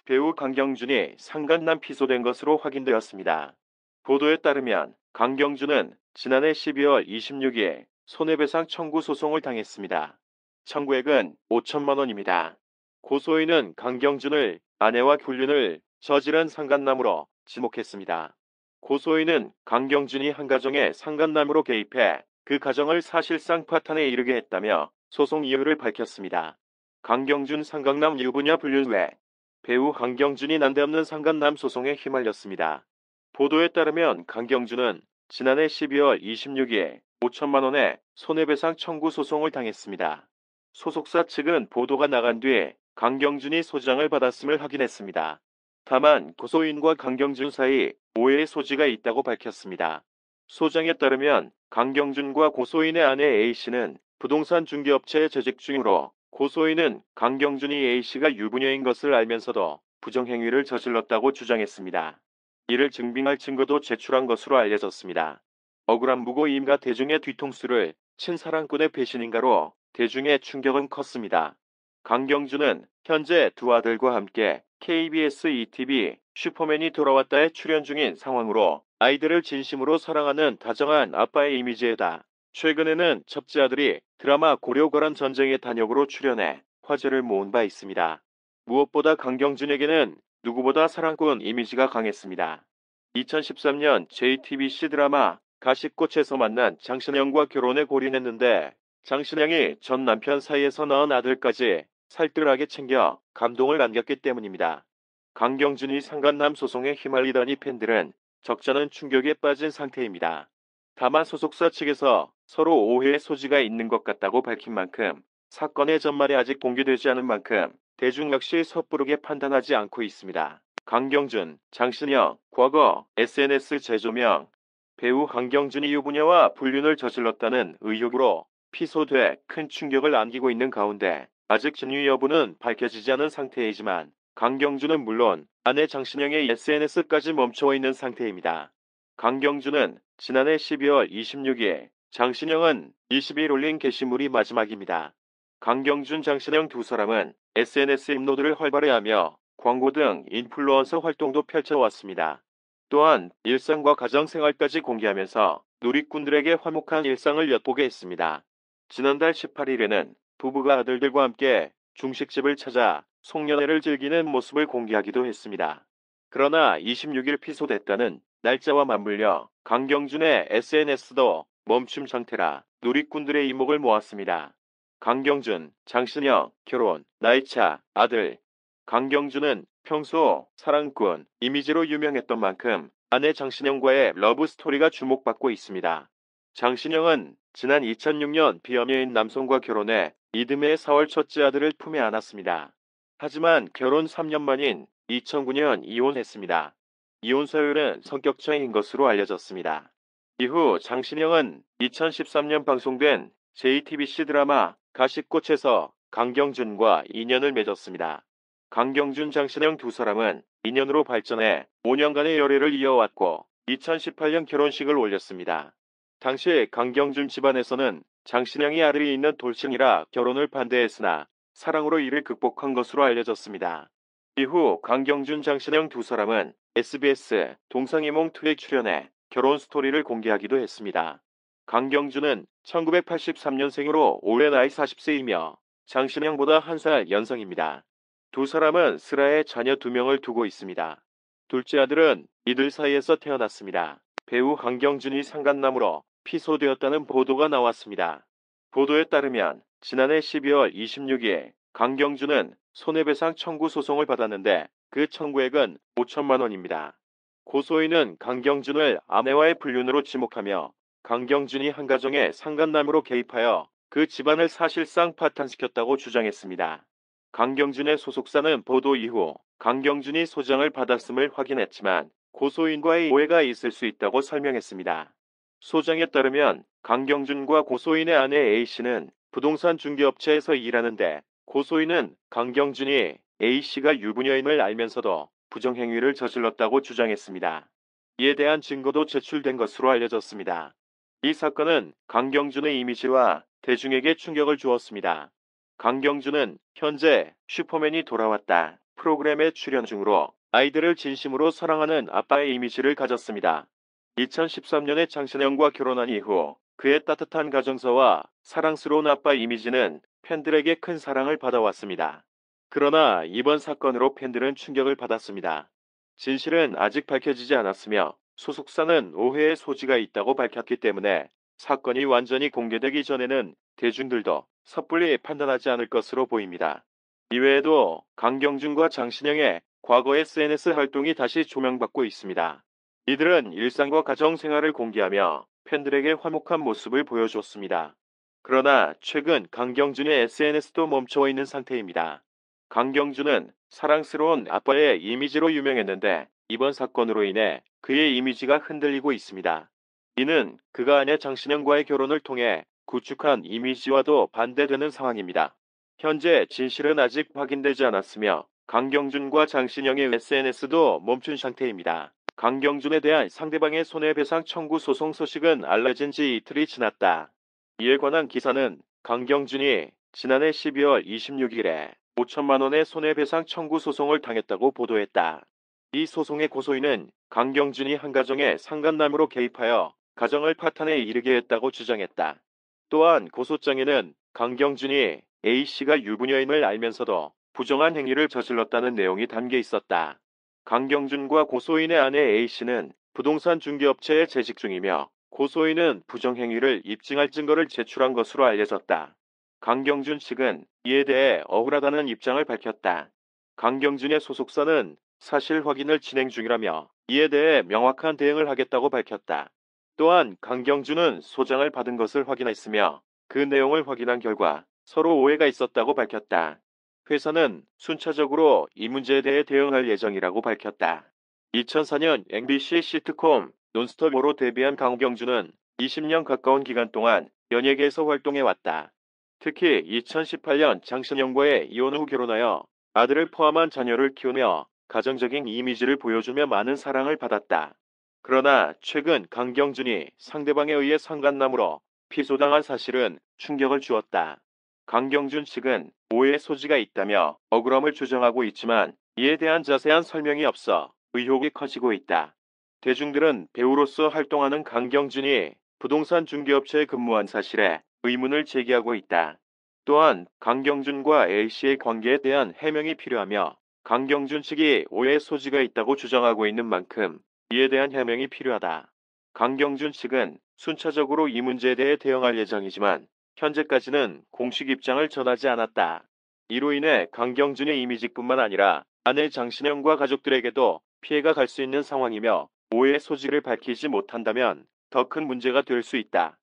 배우 강경준이 상간남 피소된 것으로 확인되었습니다. 보도에 따르면 강경준은 지난해 12월 26일 손해배상 청구 소송을 당했습니다. 청구액은 5천만 원입니다. 고소인은 강경준을 아내와 불륜을 저지른 상간남으로 지목했습니다. 고소인은 강경준이 한 가정에 상간남으로 개입해 그 가정을 사실상 파탄에 이르게 했다며 소송 이유를 밝혔습니다. 강경준 상간남 유부녀 불륜 외 배우 강경준이 난데없는 상간남 소송에 휘말렸습니다. 보도에 따르면 강경준은 지난해 12월 26일 5천만 원의 손해배상 청구 소송을 당했습니다. 소속사 측은 보도가 나간 뒤 강경준이 소장을 받았음을 확인했습니다. 다만 고소인과 강경준 사이 오해의 소지가 있다고 밝혔습니다. 소장에 따르면 강경준과 고소인의 아내 A씨는 부동산 중개업체에 재직 중이므로 고소인은 강경준이 A씨가 유부녀인 것을 알면서도 부정행위를 저질렀다고 주장했습니다. 이를 증빙할 증거도 제출한 것으로 알려졌습니다. 억울한 무고임과 대중의 뒤통수를 친 사랑꾼의 배신인가로 대중의 충격은 컸습니다. 강경준은 현재 두 아들과 함께 KBS ETV 슈퍼맨이 돌아왔다에 출연 중인 상황으로 아이들을 진심으로 사랑하는 다정한 아빠의 이미지에다 최근에는 첫째 아들이 드라마 고려거란 전쟁의 단역으로 출연해 화제를 모은 바 있습니다. 무엇보다 강경준에게는 누구보다 사랑꾼 이미지가 강했습니다. 2013년 JTBC 드라마 가시꽃에서 만난 장신영과 결혼에 골인했는데 장신영이 전 남편 사이에서 낳은 아들까지 살뜰하게 챙겨 감동을 안겼기 때문입니다. 강경준이 상간남 소송에 휘말리다니 팬들은 적잖은 충격에 빠진 상태입니다. 다만 소속사 측에서 서로 오해의 소지가 있는 것 같다고 밝힌 만큼 사건의 전말이 아직 공개되지 않은 만큼 대중 역시 섣부르게 판단하지 않고 있습니다. 강경준, 장신영, 과거 SNS 재조명, 배우 강경준이 유부녀와 불륜을 저질렀다는 의혹으로 피소돼 큰 충격을 안기고 있는 가운데 아직 진위 여부는 밝혀지지 않은 상태이지만 강경준은 물론 아내 장신영의 SNS까지 멈춰 있는 상태입니다. 강경준은 지난해 12월 26일, 장신영은 20일 올린 게시물이 마지막입니다. 강경준, 장신영 두 사람은 SNS 업로드를 활발히 하며 광고 등 인플루언서 활동도 펼쳐왔습니다. 또한 일상과 가정생활까지 공개하면서 누리꾼들에게 화목한 일상을 엿보게 했습니다. 지난달 18일에는 부부가 아들들과 함께 중식집을 찾아 송년회를 즐기는 모습을 공개하기도 했습니다. 그러나 26일 피소됐다는 날짜와 맞물려 강경준의 SNS도 멈춤 상태라 누리꾼들의 이목을 모았습니다. 강경준, 장신영, 결혼, 나이차, 아들. 강경준은 평소 사랑꾼 이미지로 유명했던 만큼 아내 장신영과의 러브 스토리가 주목받고 있습니다. 장신영은 지난 2006년 비연예인 남성과 결혼해 이듬해 4월 첫째 아들을 품에 안았습니다. 하지만 결혼 3년 만인 2009년 이혼했습니다. 이혼 사유는 성격 차이인 것으로 알려졌습니다. 이후 장신영은 2013년 방송된 JTBC 드라마 가시꽃에서 강경준과 인연을 맺었습니다. 강경준, 장신영 두 사람은 인연으로 발전해 5년간의 열애를 이어왔고 2018년 결혼식을 올렸습니다. 당시 강경준 집안에서는 장신영이 아들이 있는 돌싱이라 결혼을 반대했으나 사랑으로 이를 극복한 것으로 알려졌습니다. 이후 강경준, 장신영 두 사람은 SBS 동상이몽2에 출연해 결혼 스토리를 공개하기도 했습니다. 강경준은 1983년생으로 올해 나이 40세이며 장신영보다 1살 연상입니다. 두 사람은 슬하에 자녀 2명을 두고 있습니다. 둘째 아들은 이들 사이에서 태어났습니다. 배우 강경준이 상간남으로 피소되었다는 보도가 나왔습니다. 보도에 따르면 지난해 12월 26일 강경준은 손해배상 청구 소송을 받았는데 그 청구액은 5천만 원입니다. 고소인은 강경준을 아내와의 불륜으로 지목하며 강경준이 한 가정에 상간남으로 개입하여 그 집안을 사실상 파탄시켰다고 주장했습니다. 강경준의 소속사는 보도 이후 강경준이 소장을 받았음을 확인했지만 고소인과의 오해가 있을 수 있다고 설명했습니다. 소장에 따르면 강경준과 고소인의 아내 A씨는 부동산 중개업체에서 일하는데 고소인은 강경준이 A씨가 유부녀임을 알면서도 부정행위를 저질렀다고 주장했습니다. 이에 대한 증거도 제출된 것으로 알려졌습니다. 이 사건은 강경준의 이미지와 대중에게 충격을 주었습니다. 강경준은 현재 슈퍼맨이 돌아왔다 프로그램에 출연 중으로 아이들을 진심으로 사랑하는 아빠의 이미지를 가졌습니다. 2013년에 장신영과 결혼한 이후 그의 따뜻한 가정사와 사랑스러운 아빠 이미지는 팬들에게 큰 사랑을 받아왔습니다. 그러나 이번 사건으로 팬들은 충격을 받았습니다. 진실은 아직 밝혀지지 않았으며 소속사는 오해의 소지가 있다고 밝혔기 때문에 사건이 완전히 공개되기 전에는 대중들도 섣불리 판단하지 않을 것으로 보입니다. 이외에도 강경준과 장신영의 과거 SNS 활동이 다시 조명받고 있습니다. 이들은 일상과 가정 생활을 공개하며 팬들에게 화목한 모습을 보여줬습니다. 그러나 최근 강경준의 SNS도 멈춰 있는 상태입니다. 강경준은 사랑스러운 아빠의 이미지로 유명했는데 이번 사건으로 인해 그의 이미지가 흔들리고 있습니다. 이는 그가 아내 장신영과의 결혼을 통해 구축한 이미지와도 반대되는 상황입니다. 현재 진실은 아직 확인되지 않았으며 강경준과 장신영의 SNS도 멈춘 상태입니다. 강경준에 대한 상대방의 손해배상 청구 소송 소식은 알려진 지 이틀이 지났다. 이에 관한 기사는 강경준이 지난해 12월 26일에 5천만 원의 손해배상 청구 소송을 당했다고 보도했다. 이 소송의 고소인은 강경준이 한 가정의 상간남으로 개입하여 가정을 파탄에 이르게 했다고 주장했다. 또한 고소장에는 강경준이 A씨가 유부녀임을 알면서도 부정한 행위를 저질렀다는 내용이 담겨 있었다. 강경준과 고소인의 아내 A씨는 부동산 중개업체에 재직 중이며 고소인은 부정행위를 입증할 증거를 제출한 것으로 알려졌다. 강경준 측은 이에 대해 억울하다는 입장을 밝혔다. 강경준의 소속사는 사실 확인을 진행 중이라며 이에 대해 명확한 대응을 하겠다고 밝혔다. 또한 강경준은 소장을 받은 것을 확인했으며 그 내용을 확인한 결과 서로 오해가 있었다고 밝혔다. 회사는 순차적으로 이 문제에 대해 대응할 예정이라고 밝혔다. 2004년 MBC 시트콤 논스톱으로 데뷔한 강경준은 20년 가까운 기간 동안 연예계에서 활동해왔다. 특히 2018년 장신영과의 이혼 후 결혼하여 아들을 포함한 자녀를 키우며 가정적인 이미지를 보여주며 많은 사랑을 받았다. 그러나 최근 강경준이 상대방에 의해 상간남으로 피소당한 사실은 충격을 주었다. 강경준 측은 오해의 소지가 있다며 억울함을 주장하고 있지만 이에 대한 자세한 설명이 없어 의혹이 커지고 있다. 대중들은 배우로서 활동하는 강경준이 부동산 중개업체에 근무한 사실에 의문을 제기하고 있다. 또한 강경준과 A씨의 관계에 대한 해명이 필요하며 강경준 측이 오해의 소지가 있다고 주장하고 있는 만큼 이에 대한 해명이 필요하다. 강경준 측은 순차적으로 이 문제에 대해 대응할 예정이지만 현재까지는 공식 입장을 전하지 않았다. 이로 인해 강경준의 이미지뿐만 아니라 아내 장신영과 가족들에게도 피해가 갈 수 있는 상황이며 오해의 소지를 밝히지 못한다면 더 큰 문제가 될 수 있다.